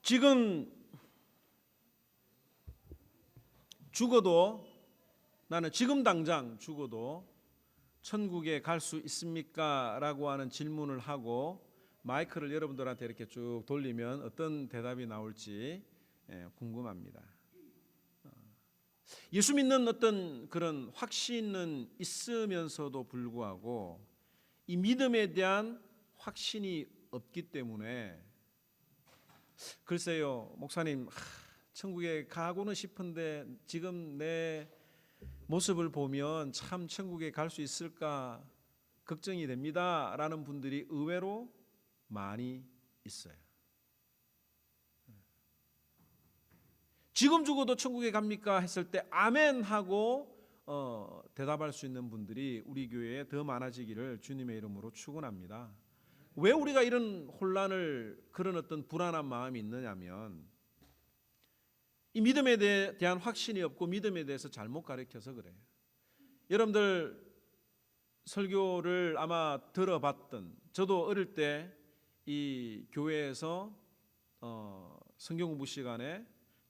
지금 죽어도 나는 지금 당장 죽어도 천국에 갈 수 있습니까? 라고 하는 질문을 하고 마이크를 여러분들한테 이렇게 쭉 돌리면 어떤 대답이 나올지 궁금합니다. 예수 믿는 어떤 그런 확신은 있으면서도 불구하고 이 믿음에 대한 확신이 없기 때문에 글쎄요, 목사님, 천국에 가고는 싶은데 지금 내 모습을 보면 참 천국에 갈 수 있을까 걱정이 됩니다 라는 분들이 의외로 많이 있어요. 지금 죽어도 천국에 갑니까 했을 때 아멘 하고 대답할 수 있는 분들이 우리 교회에 더 많아지기를 주님의 이름으로 축원합니다. 왜 우리가 이런 혼란을, 그런 어떤 불안한 마음이 있느냐면 이 믿음에 대한 확신이 없고 믿음에 대해서 잘못 가르쳐서 그래요. 여러분들 설교를 아마 들어봤던, 저도 어릴 때 이 교회에서 성경 공부 시간에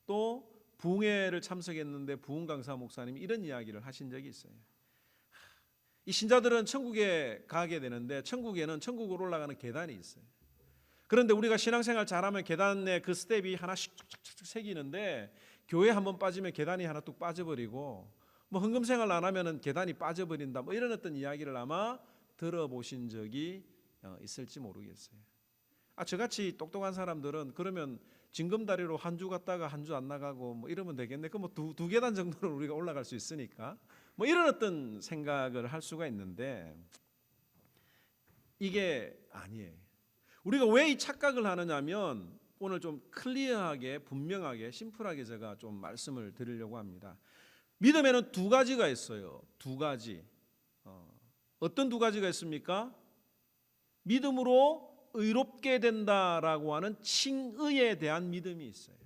또 부흥회를 참석했는데 부흥 강사 목사님이 이런 이야기를 하신 적이 있어요. 이 신자들은 천국에 가게 되는데 천국에는 천국으로 올라가는 계단이 있어요. 그런데 우리가 신앙생활 잘하면 계단에 그 스텝이 하나씩 쫙쫙쫙 새기는데 교회 한번 빠지면 계단이 하나 뚝 빠져버리고 뭐 헌금생활 안 하면 계단이 빠져버린다, 뭐 이런 어떤 이야기를 아마 들어보신 적이 있을지 모르겠어요. 저같이 똑똑한 사람들은 그러면 징검다리로 한 주 갔다가 한 주 안 나가고 뭐 이러면 되겠네. 그럼 뭐 두 계단 정도는 우리가 올라갈 수 있으니까 뭐 이런 어떤 생각을 할 수가 있는데 이게 아니에요. 우리가 왜 이 착각을 하느냐면 오늘 좀 클리어하게, 분명하게, 심플하게 제가 좀 말씀을 드리려고 합니다. 믿음에는 두 가지가 있어요. 두 가지. 어떤 두 가지가 있습니까? 믿음으로 의롭게 된다라고 하는 칭의에 대한 믿음이 있어요.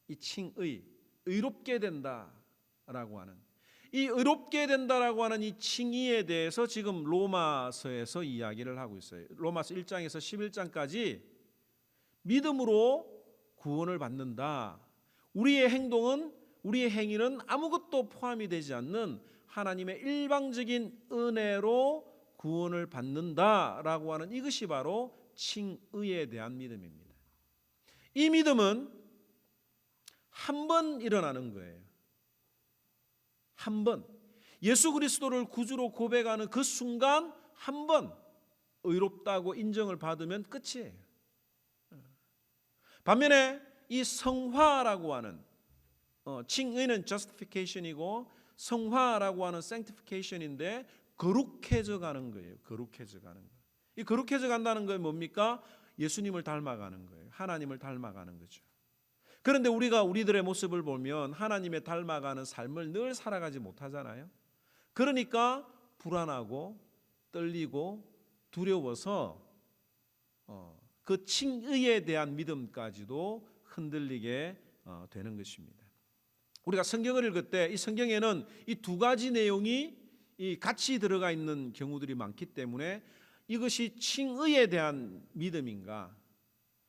이 칭의, 의롭게 된다라고 하는, 이 의롭게 된다라고 하는 이 칭의에 대해서 지금 로마서에서 이야기를 하고 있어요. 로마서 1장에서 11장까지 믿음으로 구원을 받는다. 우리의 행동은, 우리의 행위는 아무것도 포함이 되지 않는 하나님의 일방적인 은혜로 구원을 받는다라고 하는 이것이 바로 칭의에 대한 믿음입니다. 이 믿음은 한 번 일어나는 거예요. 한 번. 예수 그리스도를 구주로 고백하는 그 순간 한 번 의롭다고 인정을 받으면 끝이에요. 반면에 이 성화라고 하는, 칭의는 justification이고 성화라고 하는 sanctification인데 거룩해져 가는 거예요. 거룩해져 가는 거. 이 거룩해져 간다는 건 뭡니까? 예수님을 닮아가는 거예요. 하나님을 닮아가는 거죠. 그런데 우리가 우리들의 모습을 보면 하나님의 닮아가는 삶을 늘 살아가지 못하잖아요. 그러니까 불안하고 떨리고 두려워서 그 칭의에 대한 믿음까지도 흔들리게 되는 것입니다. 우리가 성경을 읽을 때 이 성경에는 이 두 가지 내용이 같이 들어가 있는 경우들이 많기 때문에 이것이 칭의에 대한 믿음인가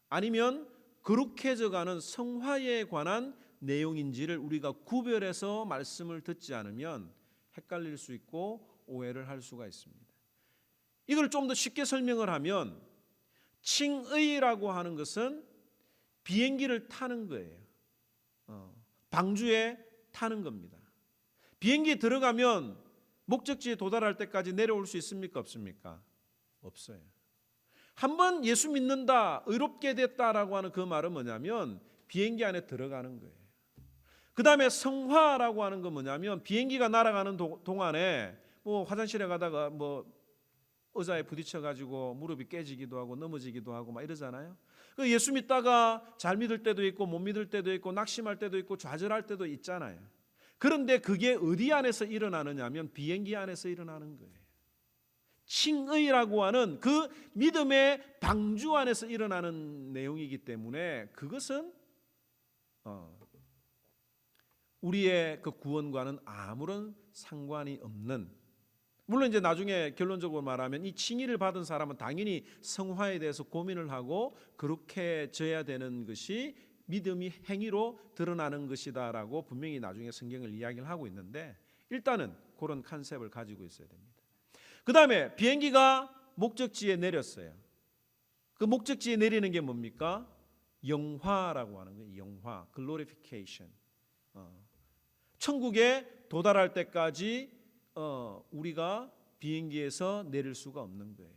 아니면 거룩해져가는 성화에 관한 내용인지를 우리가 구별해서 말씀을 듣지 않으면 헷갈릴 수 있고 오해를 할 수가 있습니다. 이걸 좀 더 쉽게 설명을 하면 칭의라고 하는 것은 비행기를 타는 거예요. 방주에 타는 겁니다. 비행기에 들어가면 목적지에 도달할 때까지 내려올 수 있습니까? 없습니까? 없어요. 한번 예수 믿는다, 의롭게 됐다라고 하는 그 말은 뭐냐면 비행기 안에 들어가는 거예요. 그 다음에 성화라고 하는 건 뭐냐면 비행기가 날아가는 동안에 뭐 화장실에 가다가 뭐 의자에 부딪혀가지고 무릎이 깨지기도 하고 넘어지기도 하고 막 이러잖아요. 예수 믿다가 잘 믿을 때도 있고 못 믿을 때도 있고 낙심할 때도 있고 좌절할 때도 있잖아요. 그런데 그게 어디 안에서 일어나느냐 하면 비행기 안에서 일어나는 거예요. 칭의라고 하는 그 믿음의 방주 안에서 일어나는 내용이기 때문에 그것은 우리의 그 구원과는 아무런 상관이 없는 물론 이제 나중에 결론적으로 말하면 이 칭의를 받은 사람은 당연히 성화에 대해서 고민을 하고 그렇게 져야 되는 것이 믿음이 행위로 드러나는 것이다라고 분명히 나중에 성경을 이야기를 하고 있는데, 일단은 그런 컨셉을 가지고 있어야 됩니다. 그 다음에 비행기가 목적지에 내렸어요. 그 목적지에 내리는 게 뭡니까? 영화라고 하는 거예요. 영화, glorification. 천국에 도달할 때까지 우리가 비행기에서 내릴 수가 없는 거예요.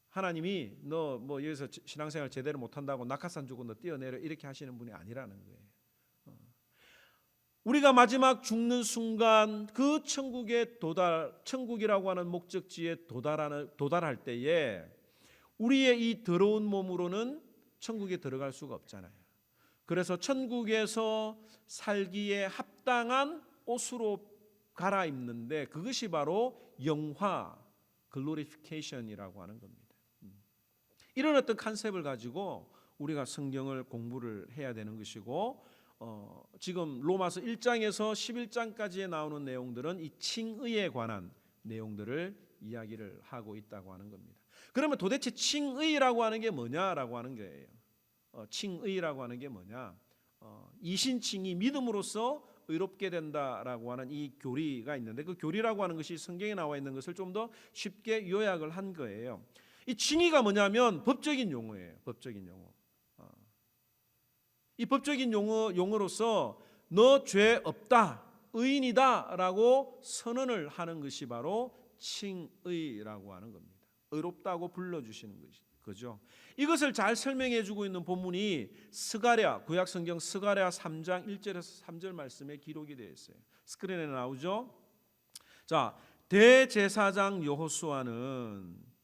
하나님이 너 뭐 여기서 신앙생활 제대로 못한다고 낙하산 주고 너 뛰어내려 이렇게 하시는 분이 아니라는 거예요. 우리가 마지막 죽는 순간 그 천국이라고 하는 목적지에 도달할 때에 우리의 이 더러운 몸으로는 천국에 들어갈 수가 없잖아요. 그래서 천국에서 살기에 합당한 옷으로 갈아입는데 그것이 바로 영화, 글로리피케이션이라고 하는 겁니다. 이런 어떤 컨셉을 가지고 우리가 성경을 공부를 해야 되는 것이고, 지금 로마서 1장에서 11장까지에 나오는 내용들은 이 칭의에 관한 내용들을 이야기를 하고 있다고 하는 겁니다. 그러면 도대체 칭의라고 하는 게 뭐냐라고 하는 거예요. 칭의라고 하는 게 뭐냐? 이신칭이 믿음으로써 의롭게 된다라고 하는 이 교리가 있는데, 그 교리라고 하는 것이 성경에 나와 있는 것을 좀 더 쉽게 요약을 한 거예요. 이 칭의가 뭐냐면 법적인 용어예요. 법적인 용어. 이 법적인 용어로서 너 죄 없다, 의인이다라고 선언을 하는 것이 바로 칭의라고 하는 겁니다. 의롭다고 불러주시는 거죠. 이것을 잘 설명해 주고 있는 본문이 스가랴, 구약성경 스가랴 3장 1절에서 3절 말씀에 기록이 되어 있어요. 스크린에 나오죠. 자, 대제사장 여호수아는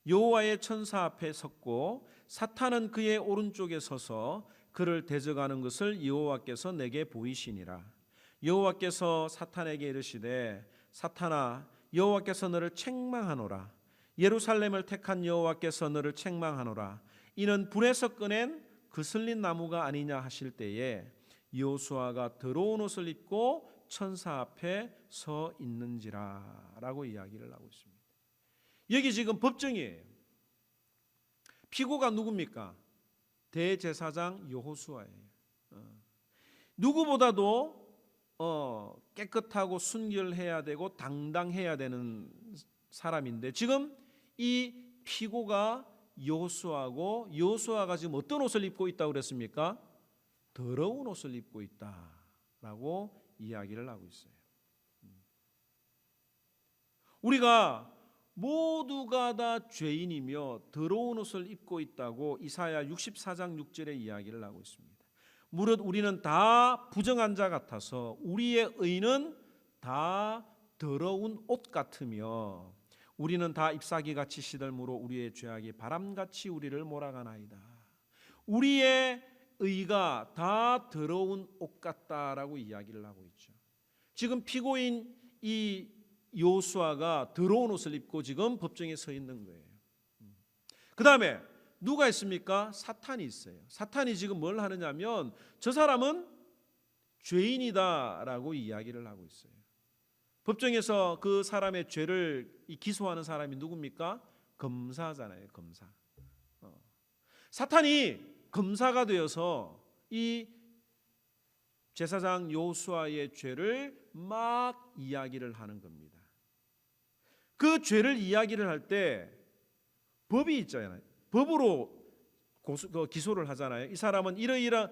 여호와의 천사 앞에 섰고 사탄은 그의 오른쪽에 서서 그를 대적하는 것을 여호와께서 내게 보이시니라. 여호와께서 사탄에게 이르시되 사탄아, 여호와께서 너를 책망하노라. 예루살렘을 택한 여호와께서 너를 책망하노라. 이는 불에서 꺼낸 그슬린 나무가 아니냐 하실 때에 여호수아가 더러운 옷을 입고 천사 앞에 서 있는지라 라고 이야기를 하고 있습니다. 여기 지금 법정이에요. 피고가 누굽니까? 대제사장 여호수아예요. 누구보다도 깨끗하고 순결해야 되고 당당해야 되는 사람인데, 지금 이 피고가 여호수아고, 여호수아가 지금 어떤 옷을 입고 있다고 그랬습니까? 더러운 옷을 입고 있다라고 이야기를 하고 있어요. 우리가 모두가 다 죄인이며 더러운 옷을 입고 있다고 이사야 64장 6절에 이야기를 하고 있습니다. 무릇 우리는 다 부정한 자 같아서 우리의 의는 다 더러운 옷 같으며 우리는 다 잎사귀같이 시들므로 우리의 죄악이 바람같이 우리를 몰아가나이다. 우리의 의가 다 더러운 옷 같다라고 이야기를 하고 있죠. 지금 피고인 이 여호수아가 더러운 옷을 입고 지금 법정에 서 있는 거예요. 그 다음에 누가 있습니까? 사탄이 있어요. 사탄이 지금 뭘 하느냐면 저 사람은 죄인이다라고 이야기를 하고 있어요. 법정에서 그 사람의 죄를 기소하는 사람이 누굽니까? 검사잖아요. 검사. 사탄이 검사가 되어서 이 제사장 여호수아의 죄를 막 이야기를 하는 겁니다. 그 죄를 이야기를 할 때 법이 있잖아요. 법으로 기소를 하잖아요. 이 사람은 이러이러한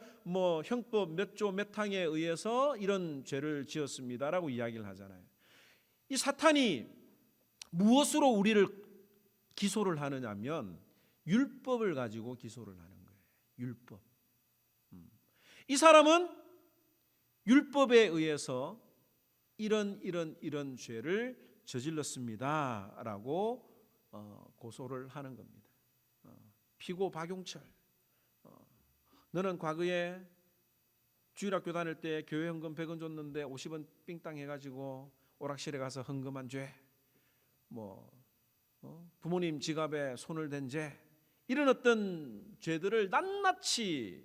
형법 몇 조 몇 항에 의해서 이런 죄를 지었습니다라고 이야기를 하잖아요. 이 사탄이 무엇으로 우리를 기소를 하느냐면 율법을 가지고 기소를 하는 거예요. 율법. 이 사람은 율법에 의해서 이런 죄를 저질렀습니다라고 고소를 하는 겁니다. 피고 박용철, 너는 과거에 주일학교 다닐 때 교회 헌금 100원 줬는데 50원 삥땅 해가지고 오락실에 가서 헌금한 죄, 부모님 지갑에 손을 댄 죄, 이런 어떤 죄들을 낱낱이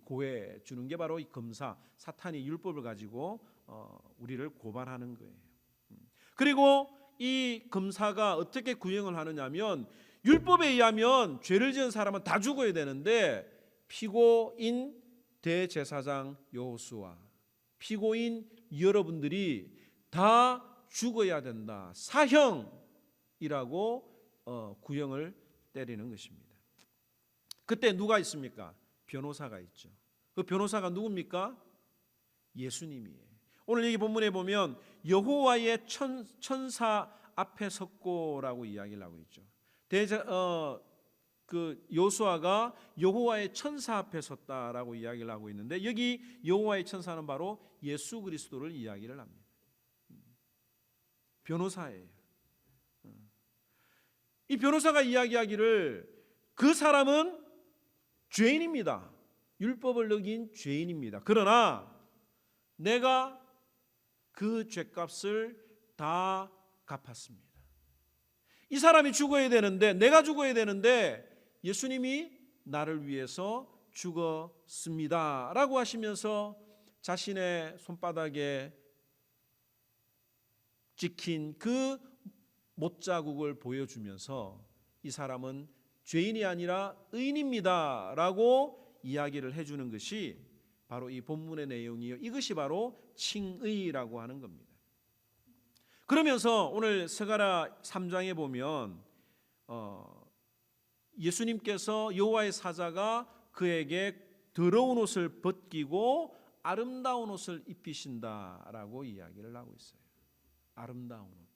고해 주는 게 바로 이 검사, 사탄이 율법을 가지고 우리를 고발하는 거예요. 그리고 이 검사가 어떻게 구형을 하느냐면 율법에 의하면 죄를 지은 사람은 다 죽어야 되는데 피고인 대제사장 여호수아, 피고인 여러분들이 다 죽어야 된다. 사형이라고 구형을 때리는 것입니다. 그때 누가 있습니까? 변호사가 있죠. 그 변호사가 누굽니까? 예수님이에요. 오늘 여기 본문에 보면 여호와의 천사 앞에 섰고라고 이야기를 하고 있죠. 여호수아가 여호와의 천사 앞에 섰다라고 이야기를 하고 있는데 여기 여호와의 천사는 바로 예수 그리스도를 이야기를 합니다. 변호사예요. 이 변호사가 이야기하기를 그 사람은 죄인입니다. 율법을 어긴 죄인입니다. 그러나 내가 그 죄값을 다 갚았습니다. 이 사람이 죽어야 되는데, 내가 죽어야 되는데 예수님이 나를 위해서 죽었습니다 라고 하시면서 자신의 손바닥에 찍힌 그 못자국을 보여주면서 이 사람은 죄인이 아니라 의인입니다 라고 이야기를 해주는 것이 바로 이 본문의 내용이요, 이것이 바로 칭의라고 하는 겁니다. 그러면서 오늘 스가랴 3장에 보면 예수님께서 여호와의 사자가 그에게 더러운 옷을 벗기고 아름다운 옷을 입히신다라고 이야기를 하고 있어요. 아름다운 옷.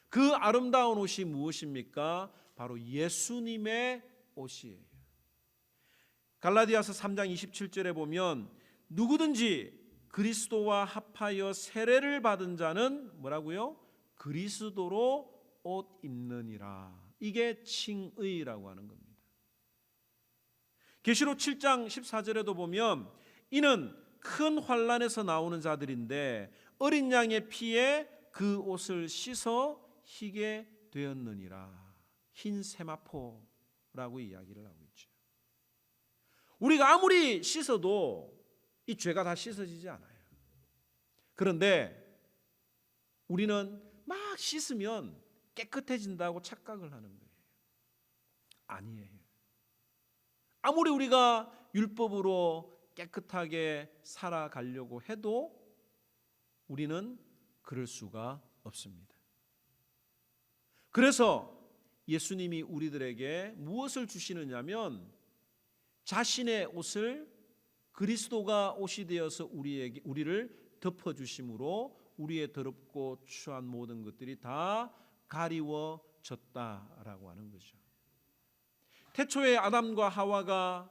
그 아름다운 옷이 무엇입니까? 바로 예수님의 옷이에요. 갈라디아서 3장 27절에 보면 누구든지 그리스도와 합하여 세례를 받은 자는 뭐라고요? 그리스도로 옷 입느니라. 이게 칭의라고 하는 겁니다. 계시록 7장 14절에도 보면 이는 큰 환난에서 나오는 자들인데 어린 양의 피에 그 옷을 씻어 희게 되었느니라. 흰 세마포라고 이야기를 하고 있죠. 우리가 아무리 씻어도 이 죄가 다 씻어지지 않아요. 그런데 우리는 막 씻으면 깨끗해진다고 착각을 하는 거예요. 아니에요. 아무리 우리가 율법으로 깨끗하게 살아가려고 해도 우리는 그럴 수가 없습니다. 그래서 예수님이 우리들에게 무엇을 주시느냐면 자신의 옷을 그리스도가 옷이 되어서 우리를 덮어주심으로 우리의 더럽고 추한 모든 것들이 다 가리워졌다라고 하는 거죠. 태초에 아담과 하와가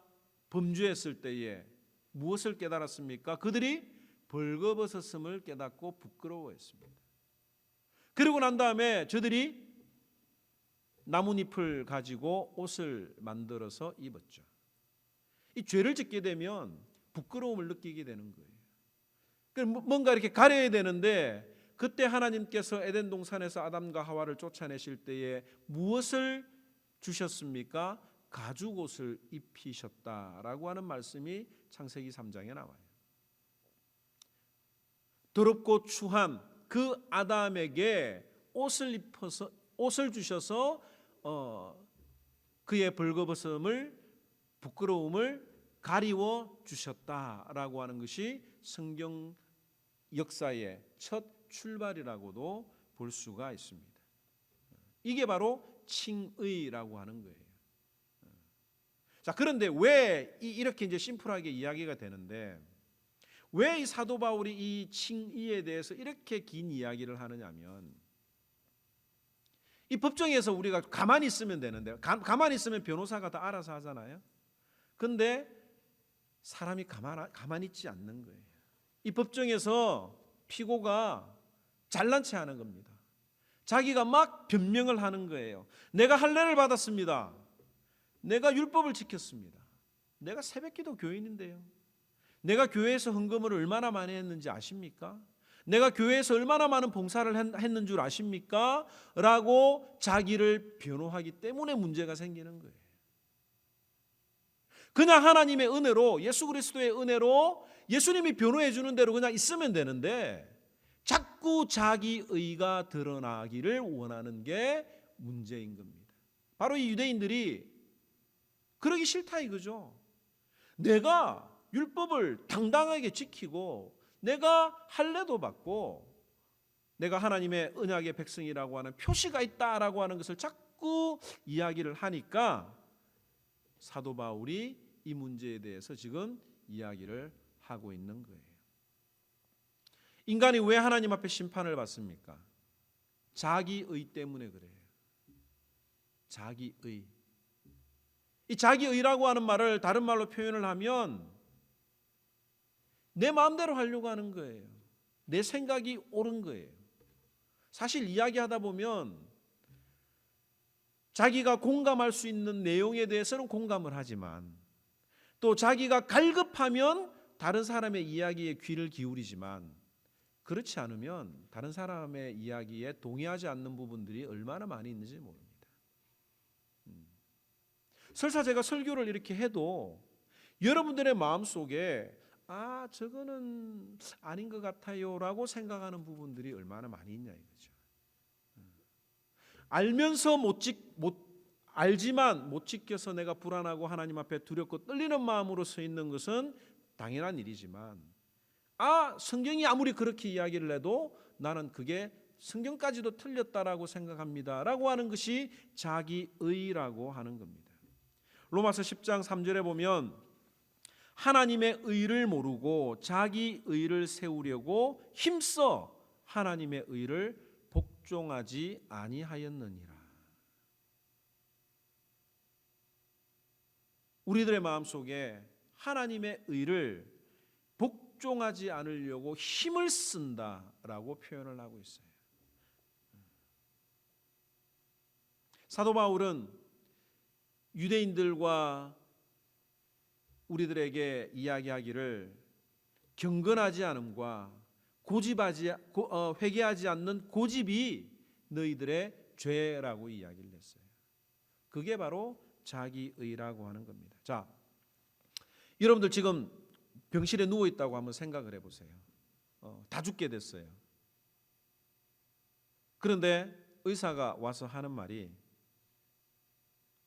범죄했을 때에 무엇을 깨달았습니까? 그들이 벌거벗었음을 깨닫고 부끄러워했습니다. 그러고 난 다음에 저들이 나뭇잎을 가지고 옷을 만들어서 입었죠. 이 죄를 짓게 되면 부끄러움을 느끼게 되는 거예요. 뭔가 이렇게 가려야 되는데 그때 하나님께서 에덴 동산에서 아담과 하와를 쫓아내실 때에 무엇을 주셨습니까? 가죽옷을 입히셨다라고 하는 말씀이 창세기 3장에 나와요. 더럽고 추한 그 아담에게 옷을 주셔서 그의 벌거벗음을 부끄러움을 가리워 주셨다라고 하는 것이 성경 역사의 첫 출발이라고도 볼 수가 있습니다. 이게 바로 칭의라고 하는 거예요. 자, 그런데 왜 이렇게 이제 심플하게 이야기가 되는데 왜 이 사도 바울이 이 칭의에 대해서 이렇게 긴 이야기를 하느냐면 이 법정에서 우리가 가만히 있으면 되는데 가만히 있으면 변호사가 다 알아서 하잖아요. 근데 사람이 가만히 있지 않는 거예요. 이 법정에서 피고가 잘난 체 하는 겁니다. 자기가 막 변명을 하는 거예요. 내가 할례를 받았습니다. 내가 율법을 지켰습니다. 내가 새벽기도 교인인데요. 내가 교회에서 헌금을 얼마나 많이 했는지 아십니까? 내가 교회에서 얼마나 많은 봉사를 했는 줄 아십니까? 라고 자기를 변호하기 때문에 문제가 생기는 거예요. 그냥 하나님의 은혜로 예수 그리스도의 은혜로 예수님이 변호해 주는 대로 그냥 있으면 되는데 자꾸 자기 의가 드러나기를 원하는 게 문제인 겁니다. 바로 이 유대인들이 그러기 싫다 이거죠. 내가 율법을 당당하게 지키고 내가 할례도 받고 내가 하나님의 언약의 백성이라고 하는 표시가 있다라고 하는 것을 자꾸 이야기를 하니까 사도 바울이 이 문제에 대해서 지금 이야기를 하고 있는 거예요. 인간이 왜 하나님 앞에 심판을 받습니까? 자기의 때문에 그래요. 자기의. 이 자기의라고 하는 말을 다른 말로 표현을 하면 내 마음대로 하려고 하는 거예요. 내 생각이 옳은 거예요. 사실 이야기하다 보면 자기가 공감할 수 있는 내용에 대해서는 공감을 하지만 또 자기가 갈급하면 다른 사람의 이야기에 귀를 기울이지만 그렇지 않으면 다른 사람의 이야기에 동의하지 않는 부분들이 얼마나 많이 있는지 모릅니다. 설사 제가 설교를 이렇게 해도 여러분들의 마음속에 저거는 아닌 것 같아요 라고 생각하는 부분들이 얼마나 많이 있냐 이거죠. 알지만 못 지켜서 내가 불안하고 하나님 앞에 두렵고 떨리는 마음으로 서 있는 것은 당연한 일이지만 성경이 아무리 그렇게 이야기를 해도 나는 그게 성경까지도 틀렸다라고 생각합니다 라고 하는 것이 자기의라고 하는 겁니다. 로마서 10장 3절에 보면 하나님의 의를 모르고 자기 의를 세우려고 힘써 하나님의 의를 복종하지 아니하였느니라. 우리들의 마음속에 하나님의 의를 복종하지 않으려고 힘을 쓴다라고 표현을 하고 있어요. 사도 바울은 유대인들과 우리들에게 이야기하기를 경건하지 않음과 회개하지 않는 고집이 너희들의 죄라고 이야기를 했어요. 그게 바로 자기의라고 하는 겁니다. 자, 여러분들 지금 병실에 누워 있다고 한번 생각을 해보세요. 다 죽게 됐어요. 그런데 의사가 와서 하는 말이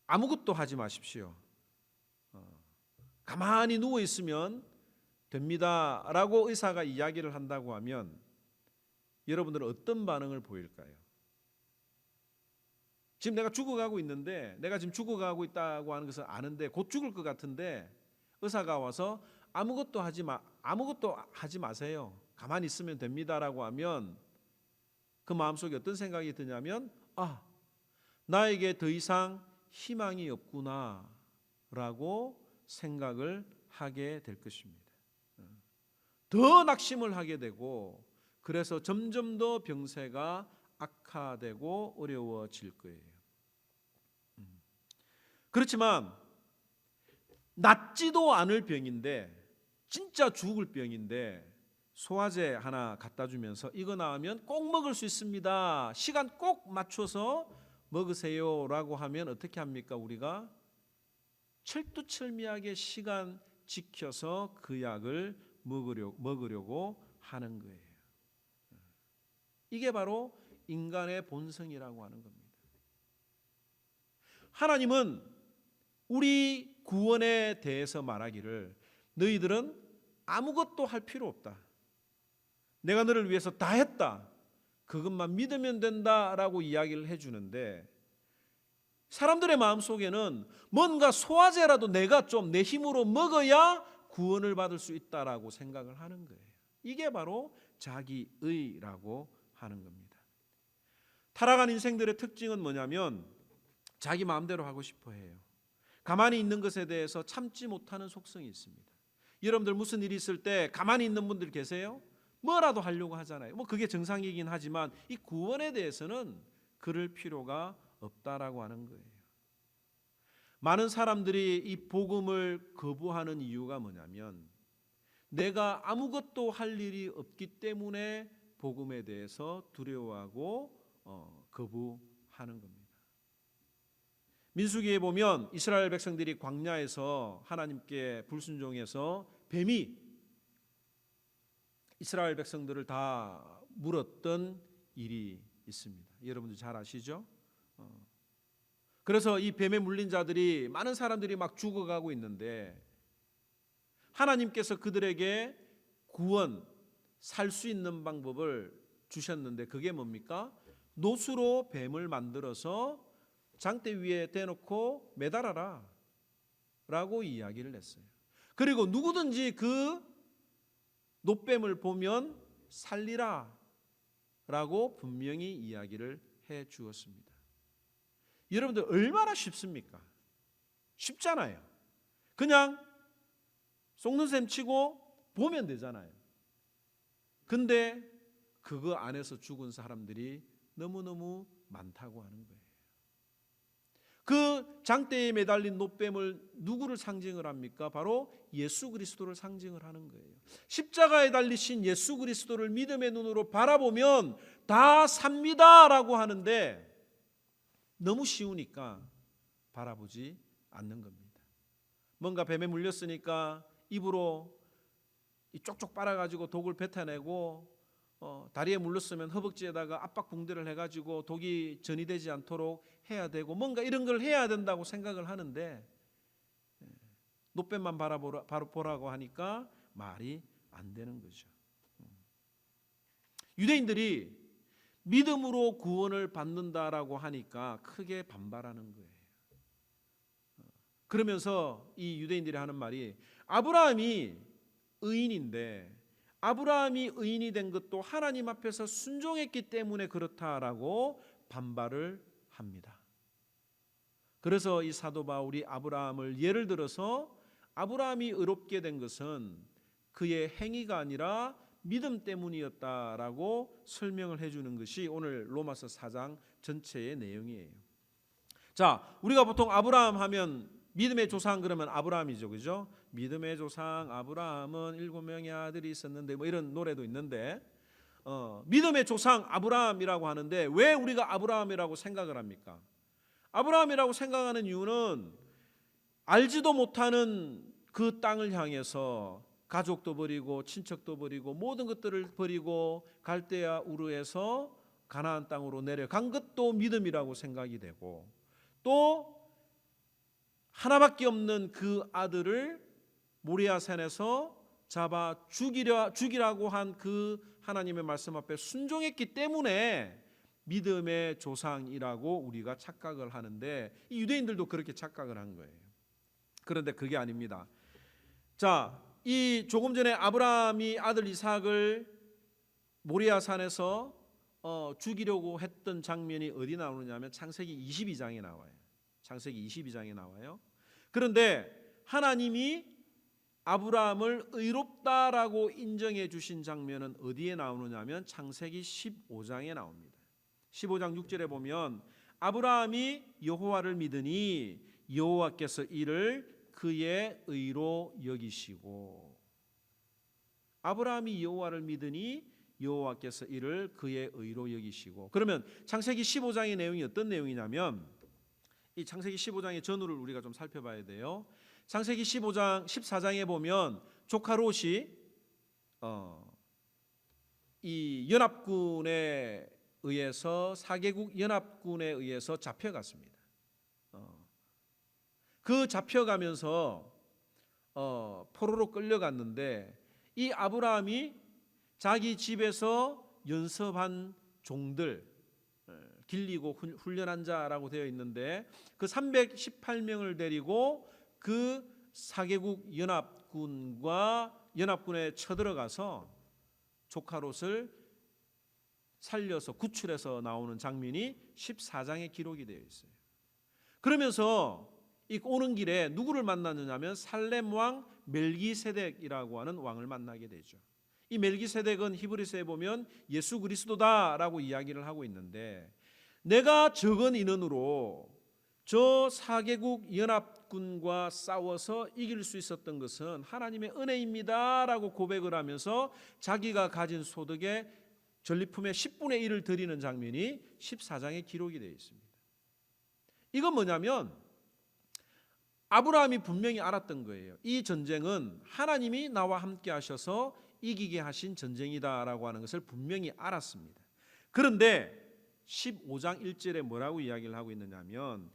아무것도 하지 마십시오. 가만히 누워 있으면 됩니다라고 의사가 이야기를 한다고 하면 여러분들은 어떤 반응을 보일까요? 지금 내가 죽어가고 있는데 내가 지금 죽어가고 있다고 하는 것을 아는데 곧 죽을 것 같은데 의사가 와서 아무것도 하지 마세요. 가만히 있으면 됩니다라고 하면 그 마음속에 어떤 생각이 드냐면 나에게 더 이상 희망이 없구나라고 생각을 하게 될 것입니다. 더 낙심을 하게 되고 그래서 점점 더 병세가 악화되고 어려워질 거예요. 그렇지만 낫지도 않을 병인데 진짜 죽을 병인데 소화제 하나 갖다 주면서 이거 나으면 꼭 먹을 수 있습니다. 시간 꼭 맞춰서 먹으세요 라고 하면 어떻게 합니까? 우리가 철두철미하게 시간 지켜서 그 약을 먹으려고 하는 거예요. 이게 바로 인간의 본성이라고 하는 겁니다. 하나님은 우리 구원에 대해서 말하기를 너희들은 아무것도 할 필요 없다. 내가 너를 위해서 다 했다. 그것만 믿으면 된다라고 이야기를 해주는데 사람들의 마음속에는 뭔가 소화제라도 내가 좀 내 힘으로 먹어야 구원을 받을 수 있다라고 생각을 하는 거예요. 이게 바로 자기의라고 하는 겁니다. 타락한 인생들의 특징은 뭐냐면 자기 마음대로 하고 싶어 해요. 가만히 있는 것에 대해서 참지 못하는 속성이 있습니다. 여러분들 무슨 일이 있을 때 가만히 있는 분들 계세요? 뭐라도 하려고 하잖아요. 그게 정상이긴 하지만 이 구원에 대해서는 그럴 필요가 없다라고 하는 거예요. 많은 사람들이 이 복음을 거부하는 이유가 뭐냐면 내가 아무것도 할 일이 없기 때문에 복음에 대해서 두려워하고 거부하는 겁니다. 민수기에 보면 이스라엘 백성들이 광야에서 하나님께 불순종해서 뱀이 이스라엘 백성들을 다 물었던 일이 있습니다. 여러분들 잘 아시죠? 그래서 이 뱀에 물린 자들이 많은 사람들이 막 죽어가고 있는데 하나님께서 그들에게 구원, 살 수 있는 방법을 주셨는데 그게 뭡니까? 노수로 뱀을 만들어서 장대 위에 대놓고 매달아라 라고 이야기를 했어요. 그리고 누구든지 그 노뱀을 보면 살리라 라고 분명히 이야기를 해 주었습니다. 여러분들 얼마나 쉽습니까? 쉽잖아요. 그냥 속는 셈 치고 보면 되잖아요. 근데 그거 안에서 죽은 사람들이 너무너무 많다고 하는 거예요. 그 장대에 매달린 노뱀을 누구를 상징을 합니까? 바로 예수 그리스도를 상징을 하는 거예요. 십자가에 달리신 예수 그리스도를 믿음의 눈으로 바라보면 다 삽니다라고 하는데 너무 쉬우니까 바라보지 않는 겁니다. 뭔가 뱀에 물렸으니까 입으로 쪽쪽 빨아가지고 독을 뱉어내고 다리에 물렸으면 허벅지에다가 압박 붕대를 해가지고 독이 전이되지 않도록 해야 되고 뭔가 이런 걸 해야 된다고 생각을 하는데 노뱀만 바라보라고 하니까 말이 안 되는 거죠. 유대인들이 믿음으로 구원을 받는다라고 하니까 크게 반발하는 거예요. 그러면서 이 유대인들이 하는 말이 아브라함이 의인인데 아브라함이 의인이 된 것도 하나님 앞에서 순종했기 때문에 그렇다라고 반발을 합니다. 그래서 이 사도 바울이 아브라함을 예를 들어서 아브라함이 의롭게 된 것은 그의 행위가 아니라 믿음 때문이었다라고 설명을 해주는 것이 오늘 로마서 4장 전체의 내용이에요. 자, 우리가 보통 아브라함 하면 믿음의 조상 그러면 아브라함이죠, 그죠? 믿음의 조상 아브라함은 7명의 아들이 있었는데 뭐 이런 노래도 있는데 믿음의 조상 아브라함이라고 하는데 왜 우리가 아브라함이라고 생각을 합니까? 아브라함이라고 생각하는 이유는 알지도 못하는 그 땅을 향해서 가족도 버리고 친척도 버리고 모든 것들을 버리고 갈대아 우르에서 가나안 땅으로 내려간 것도 믿음이라고 생각이 되고 또 하나밖에 없는 그 아들을 모리아산에서 잡아 죽이라고 한 그 하나님의 말씀 앞에 순종했기 때문에 믿음의 조상이라고 우리가 착각을 하는데 이 유대인들도 그렇게 착각을 한 거예요. 그런데 그게 아닙니다. 자, 이 조금 전에 아브라함이 아들 이삭을 모리아산에서 죽이려고 했던 장면이 어디 나오느냐면 창세기 22장에 나와요. 창세기 22장에 나와요. 그런데 하나님이 아브라함을 의롭다라고 인정해 주신 장면은 어디에 나오느냐면 창세기 15장에 나옵니다. 15장 6절에 보면 아브라함이 여호와를 믿으니 여호와께서 이를 그의 의로 여기시고 아브라함이 여호와를 믿으니 여호와께서 이를 그의 의로 여기시고 그러면 창세기 15장의 내용이 어떤 내용이냐면 이 창세기 15장의 전후를 우리가 좀 살펴봐야 돼요. 창세기 15장 14장에 보면 조카 롯이 이 연합군에 의해서 4개국 연합군에 의해서 잡혀갔습니다. 그 잡혀가면서 포로로 끌려갔는데 이 아브라함이 자기 집에서 연습한 종들 길리고 훈련한 자라고 되어 있는데 그 318명을 데리고 그 4개국 연합군에 쳐들어가서 조카 롯을 살려서 구출해서 나오는 장면이 14장에 기록이 되어 있어요. 그러면서 이 오는 길에 누구를 만났느냐면 살렘 왕 멜기세덱이라고 하는 왕을 만나게 되죠. 이 멜기세덱은 히브리서에 보면 예수 그리스도다라고 이야기를 하고 있는데 내가 적은 인원으로 저 4개국 연합군과 싸워서 이길 수 있었던 것은 하나님의 은혜입니다라고 고백을 하면서 자기가 가진 소득의 전리품의 10분의 1을 드리는 장면이 14장에 기록이 되어 있습니다. 이건 뭐냐면 아브라함이 분명히 알았던 거예요. 이 전쟁은 하나님이 나와 함께 하셔서 이기게 하신 전쟁이다라고 하는 것을 분명히 알았습니다. 그런데 15장 1절에 뭐라고 이야기를 하고 있느냐면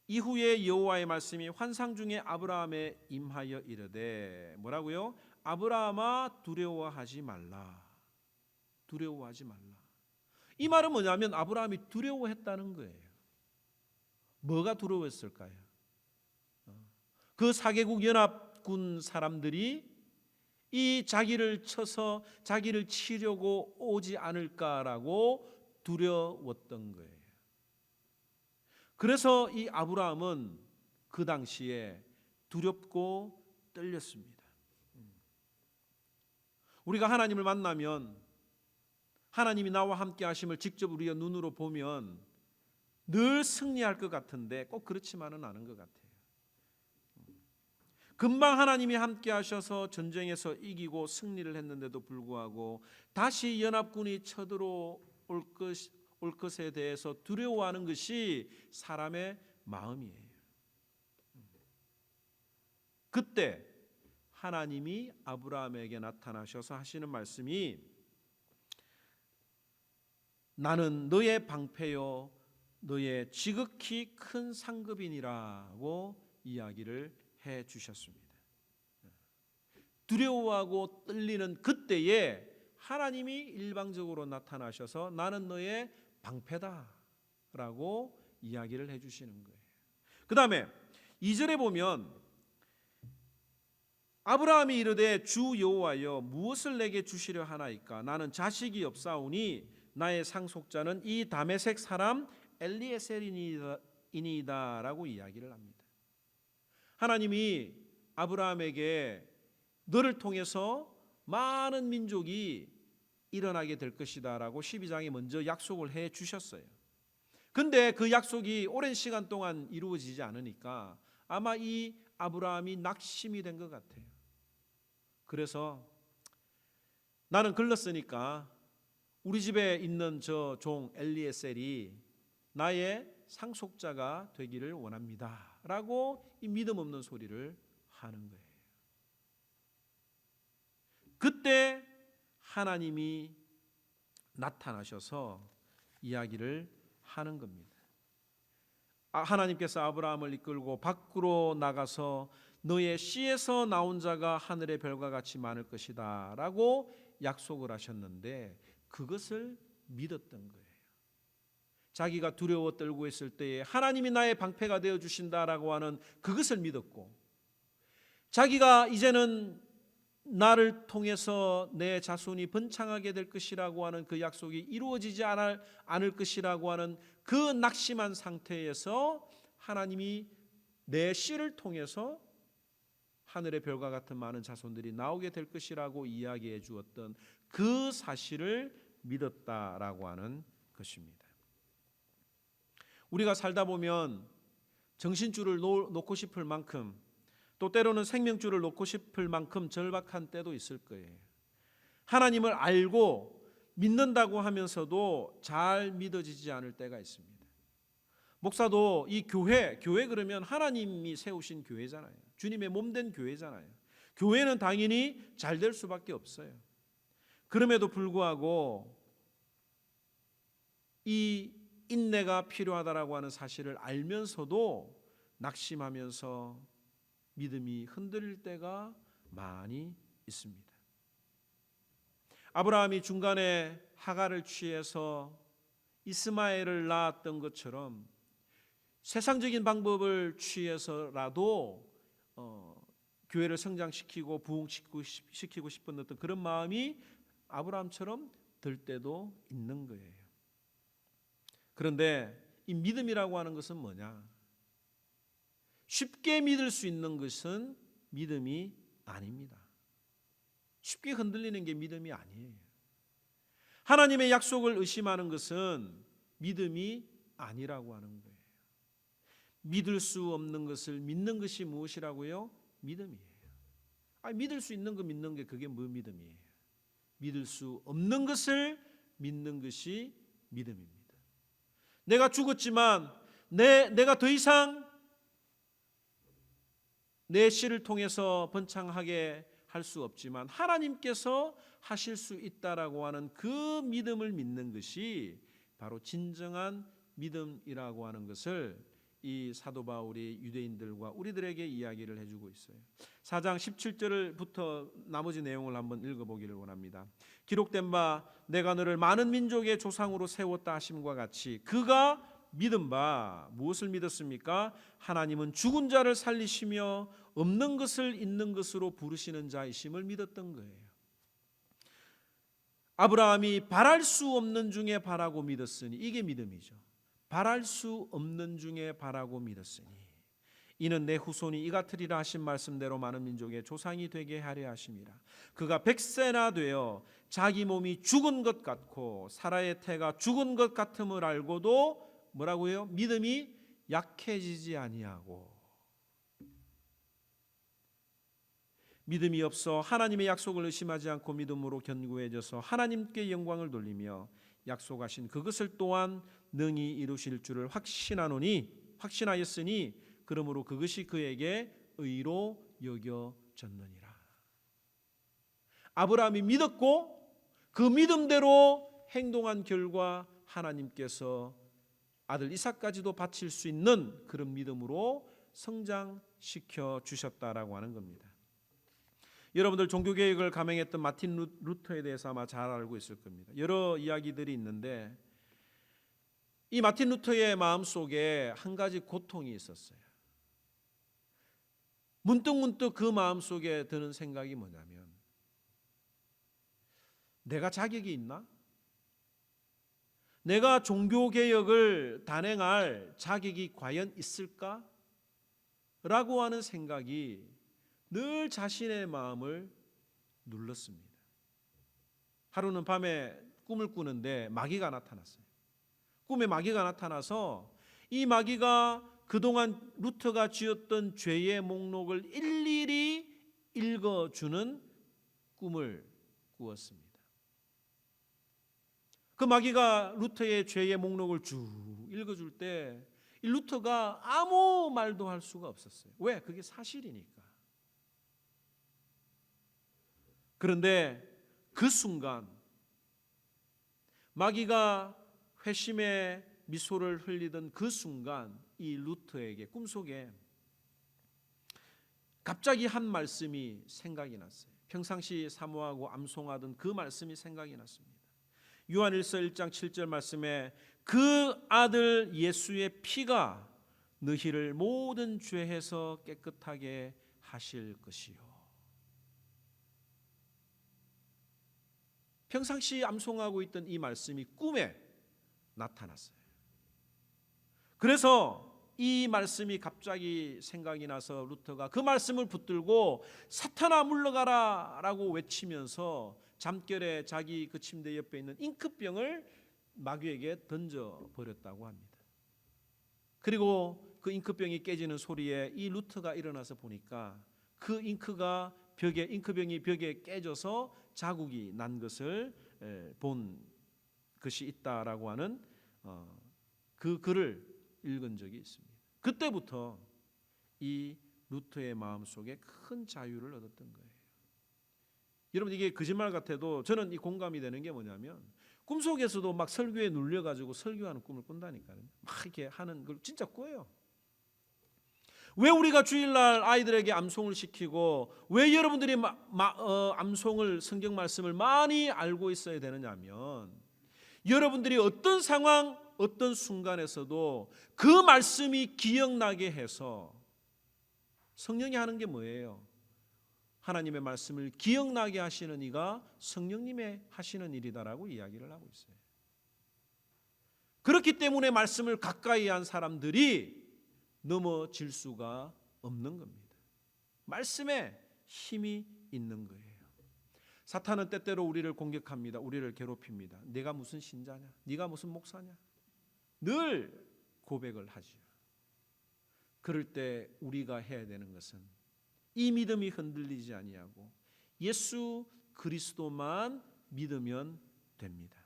이후에 여호와의 말씀이 환상 중에 아브라함에 임하여 이르되 뭐라고요? 아브라함아 두려워하지 말라. 두려워하지 말라. 이 말은 뭐냐면 아브라함이 두려워했다는 거예요. 뭐가 두려웠을까요? 그 사개국 연합군 사람들이 이 자기를 쳐서 자기를 치려고 오지 않을까라고 두려웠던 거예요. 그래서 이 아브라함은 그 당시에 두렵고 떨렸습니다. 우리가 하나님을 만나면 하나님이 나와 함께 하심을 직접 우리가 눈으로 보면 늘 승리할 것 같은데 꼭 그렇지만은 않은 것 같아요. 금방 하나님이 함께 하셔서 전쟁에서 이기고 승리를 했는데도 불구하고 다시 연합군이 쳐들어올 것에 대해서 두려워하는 것이 사람의 마음이에요. 그때 하나님이 아브라함에게 나타나셔서 하시는 말씀이 나는 너의 방패요 너의 지극히 큰 상급이니라고 이야기를 해 주셨습니다. 두려워하고 떨리는 그때에 하나님이 일방적으로 나타나셔서 나는 너의 방패다라고 이야기를 해 주시는 거예요. 그 다음에 2절에 보면 아브라함이 이르되 주 여호와여 무엇을 내게 주시려 하나이까 나는 자식이 없사오니 나의 상속자는 이 다메섹 사람 엘리에셀이니이다라고 이야기를 합니다. 하나님이 아브라함에게 너를 통해서 많은 민족이 일어나게 될 것이다라고 12장에 먼저 약속을 해 주셨어요. 근데 그 약속이 오랜 시간 동안 이루어지지 않으니까 아마 이 아브라함이 낙심이 된 것 같아요. 그래서 나는 글렀으니까 우리 집에 있는 저 종 엘리에셀이 나의 상속자가 되기를 원합니다 라고 이 믿음 없는 소리를 하는 거예요. 그때 하나님이 나타나셔서 이야기를 하는 겁니다. 하나님께서 아브라함을 이끌고 밖으로 나가서 너의 씨에서 나온 자가 하늘의 별과 같이 많을 것이다 라고 약속을 하셨는데 그것을 믿었던 거예요. 자기가 두려워 떨고 있을 때에 하나님이 나의 방패가 되어 주신다라고 하는 그것을 믿었고 자기가 이제는 나를 통해서 내 자손이 번창하게 될 것이라고 하는 그 약속이 이루어지지 않을 것이라고 하는 그 낙심한 상태에서 하나님이 내 씨를 통해서 하늘의 별과 같은 많은 자손들이 나오게 될 것이라고 이야기해 주었던 그 사실을 믿었다라고 하는 것입니다. 우리가 살다 보면 정신줄을 놓고 싶을 만큼 또 때로는 생명줄을 놓고 싶을 만큼 절박한 때도 있을 거예요. 하나님을 알고 믿는다고 하면서도 잘 믿어지지 않을 때가 있습니다. 목사도 이 교회 그러면 하나님이 세우신 교회잖아요. 주님의 몸된 교회잖아요. 교회는 당연히 잘 될 수밖에 없어요. 그럼에도 불구하고 이 인내가 필요하다라고 하는 사실을 알면서도 낙심하면서 믿음이 흔들릴 때가 많이 있습니다. 아브라함이 중간에 하갈을 취해서 이스마엘을 낳았던 것처럼 세상적인 방법을 취해서라도 교회를 성장시키고 부흥시키고 싶은 어떤 그런 마음이 아브라함처럼 들 때도 있는 거예요. 그런데 이 믿음이라고 하는 것은 뭐냐? 쉽게 믿을 수 있는 것은 믿음이 아닙니다. 쉽게 흔들리는 게 믿음이 아니에요. 하나님의 약속을 의심하는 것은 믿음이 아니라고 하는 거예요. 믿을 수 없는 것을 믿는 것이 무엇이라고요? 믿음이에요. 믿을 수 있는 거 믿는 게 그게 뭐 믿음이에요? 믿을 수 없는 것을 믿는 것이 믿음입니다. 내가 죽었지만 내가 더 이상 내 씨를 통해서 번창하게 할 수 없지만 하나님께서 하실 수 있다라고 하는 그 믿음을 믿는 것이 바로 진정한 믿음이라고 하는 것을 이 사도 바울이 유대인들과 우리들에게 이야기를 해주고 있어요. 4장 17절부터 나머지 내용을 한번 읽어보기를 원합니다. 기록된 바 내가 너를 많은 민족의 조상으로 세웠다 하심과 같이 그가 믿은 바 무엇을 믿었습니까? 하나님은 죽은 자를 살리시며 없는 것을 있는 것으로 부르시는 자이심을 믿었던 거예요. 아브라함이 바랄 수 없는 중에 바라고 믿었으니 이게 믿음이죠. 바랄 수 없는 중에 바라고 믿었으니 이는 내 후손이 이 같으리라 하신 말씀대로 많은 민족의 조상이 되게 하려 하심이라. 그가 100세나 되어 자기 몸이 죽은 것 같고 사라의 태가 죽은 것 같음을 알고도 뭐라고요? 믿음이 약해지지 아니하고 믿음이 없어 하나님의 약속을 의심하지 않고 믿음으로 견고해져서 하나님께 영광을 돌리며 약속하신 그것을 또한 능히 이루실 줄을 확신하였으니 그러므로 그것이 그에게 의로 여겨졌느니라. 아브라함이 믿었고 그 믿음대로 행동한 결과 하나님께서 아들 이삭까지도 바칠 수 있는 그런 믿음으로 성장시켜 주셨다라고 하는 겁니다. 여러분들 종교개혁을 감행했던 마틴 루터에 대해서 아마 잘 알고 있을 겁니다. 여러 이야기들이 있는데 이 마틴 루터의 마음속에 한 가지 고통이 있었어요. 문득문득 그 마음속에 드는 생각이 뭐냐면 내가 자격이 있나? 내가 종교개혁을 단행할 자격이 과연 있을까? 라고 하는 생각이 늘 자신의 마음을 눌렀습니다. 하루는 밤에 꿈을 꾸는데 마귀가 나타났어요. 꿈에 마귀가 나타나서 이 마귀가 그동안 루터가 지었던 죄의 목록을 일일이 읽어주는 꿈을 꾸었습니다. 그 마귀가 루터의 죄의 목록을 쭉 읽어줄 때 이 루터가 아무 말도 할 수가 없었어요. 왜? 그게 사실이니까. 그런데 그 순간 마귀가 회심의 미소를 흘리던 그 순간 이 루터에게 꿈속에 갑자기 한 말씀이 생각이 났어요. 평상시 사모하고 암송하던 그 말씀이 생각이 났습니다. 요한일서 1장 7절 말씀에 그 아들 예수의 피가 너희를 모든 죄에서 깨끗하게 하실 것이요. 평상시 암송하고 있던 이 말씀이 꿈에 나타났어요. 그래서 이 말씀이 갑자기 생각이 나서 루터가 그 말씀을 붙들고 사탄아 물러가라 라고 외치면서 잠결에 자기 그 침대 옆에 있는 잉크병을 마귀에게 던져버렸다고 합니다. 그리고 그 잉크병이 깨지는 소리에 이 루터가 일어나서 보니까 그 잉크병이 벽에 깨져서 자국이 난 것을 본 것이 있다라고 하는 그 글을 읽은 적이 있습니다. 그때부터 이 루터의 마음속에 큰 자유를 얻었던 거예요. 여러분 이게 거짓말 같아도 저는 이 공감이 되는 게 뭐냐면 꿈속에서도 막 설교에 눌려가지고 설교하는 꿈을 꾼다니까요. 막 이렇게 하는 걸 진짜 꿔요. 왜 우리가 주일날 아이들에게 암송을 시키고 왜 여러분들이 암송을 성경 말씀을 많이 알고 있어야 되느냐면 여러분들이 어떤 상황 어떤 순간에서도 그 말씀이 기억나게 해서 성령이 하는 게 뭐예요? 하나님의 말씀을 기억나게 하시는 이가 성령님의 하시는 일이다라고 이야기를 하고 있어요. 그렇기 때문에 말씀을 가까이 한 사람들이 넘어질 수가 없는 겁니다. 말씀에 힘이 있는 거예요. 사탄은 때때로 우리를 공격합니다. 우리를 괴롭힙니다. 네가 무슨 신자냐? 네가 무슨 목사냐? 늘 고백을 하지요. 그럴 때 우리가 해야 되는 것은 이 믿음이 흔들리지 아니하고 예수 그리스도만 믿으면 됩니다.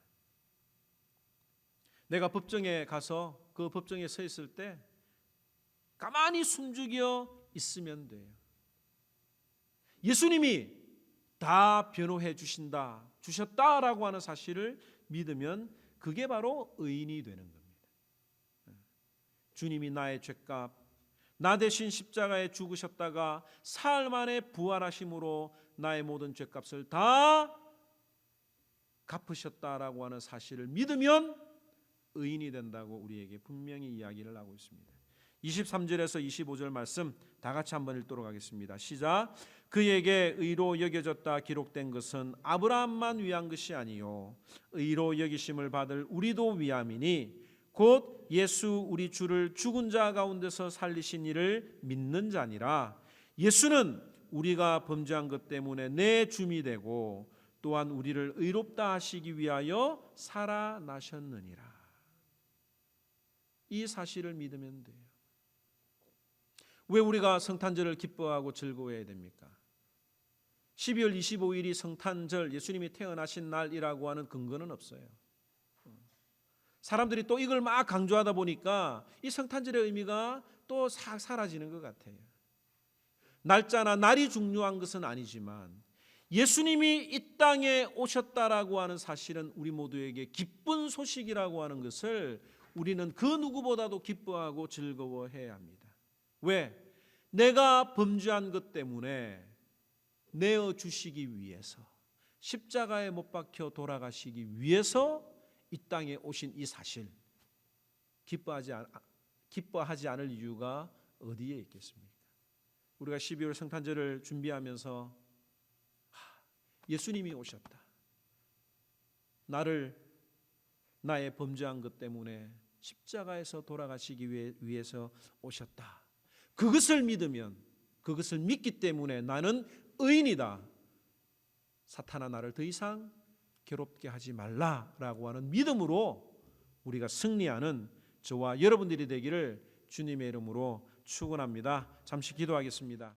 내가 법정에 가서 그 법정에 서 있을 때 가만히 숨죽여 있으면 돼요. 예수님이 다 변호해 주셨다라고 하는 사실을 믿으면 그게 바로 의인이 되는 겁니다. 주님이 나의 죄값, 나 대신 십자가에 죽으셨다가 사흘 만에 부활하심으로 나의 모든 죄값을 다 갚으셨다라고 하는 사실을 믿으면 의인이 된다고 우리에게 분명히 이야기를 하고 있습니다. 23절에서 25절 말씀 다 같이 한번 읽도록 하겠습니다. 시작. 그에게 의로 여겨졌다 기록된 것은 아브라함만 위한 것이 아니요 의로 여기심을 받을 우리도 위함이니 곧 예수 우리 주를 죽은 자 가운데서 살리신 이를 믿는 자니라. 예수는 우리가 범죄한 것 때문에 내 줌이 되고 또한 우리를 의롭다 하시기 위하여 살아나셨느니라. 이 사실을 믿으면 돼요. 왜 우리가 성탄절을 기뻐하고 즐거워해야 됩니까? 12월 25일이 성탄절, 예수님이 태어나신 날이라고 하는 근거는 없어요. 사람들이 또 이걸 막 강조하다 보니까 이 성탄절의 의미가 또 싹 사라지는 것 같아요. 날짜나 날이 중요한 것은 아니지만 예수님이 이 땅에 오셨다라고 하는 사실은 우리 모두에게 기쁜 소식이라고 하는 것을 우리는 그 누구보다도 기뻐하고 즐거워해야 합니다. 왜? 내가 범죄한 것 때문에 내어 주시기 위해서, 십자가에 못 박혀 돌아가시기 위해서 이 땅에 오신 이 사실, 기뻐하지 않을 이유가 어디에 있겠습니까? 우리가 12월 성탄절을 준비하면서 예수님이 오셨다, 나의 범죄한 것 때문에 십자가에서 돌아가시기 위해서 오셨다, 그것을 믿으면, 그것을 믿기 때문에 나는 의인이다, 사탄아 나를 더 이상 괴롭게 하지 말라라고 하는 믿음으로 우리가 승리하는 저와 여러분들이 되기를 주님의 이름으로 축원합니다. 잠시 기도하겠습니다.